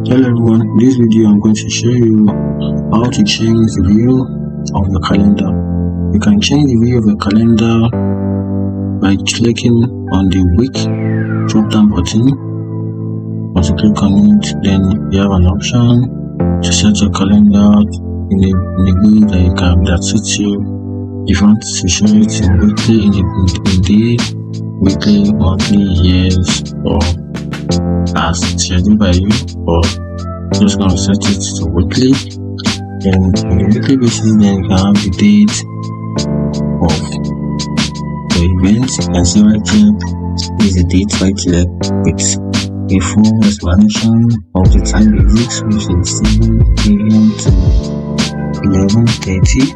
Hello everyone, in this video I'm going to show you how to change the view of your calendar. You can change the view of your calendar by clicking on the week drop down button. Once you click on it, then you have an option to set your calendar in a way that suits you. If you want to show it in weekly, in day, weekly, monthly, years, or as scheduled by you, or just going to set it to weekly. Then on the weekly basis, then you can have the date of the event. You can see right here is the date right here with a full explanation of the time basics, which is 7 a.m. to 11:30.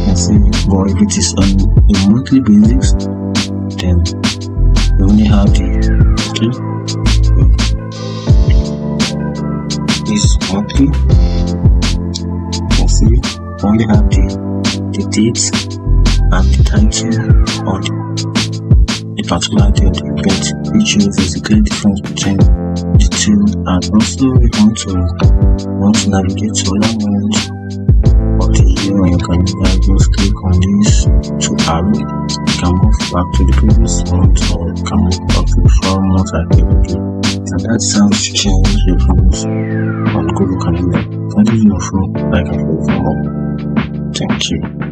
And see, but if it is on a monthly basis, then you only have the this monthly. You can see only have the dates and the title on the particular day of the event, which is a clear difference between the two. And also, if you want to navigate to other months of the year on your calendar, just click on these two arrows. You can move back to the previous month, or you can move back to the 4 months activity. And that's how to change your views on Google Calendar. That is your phone, like a phone. Thank you.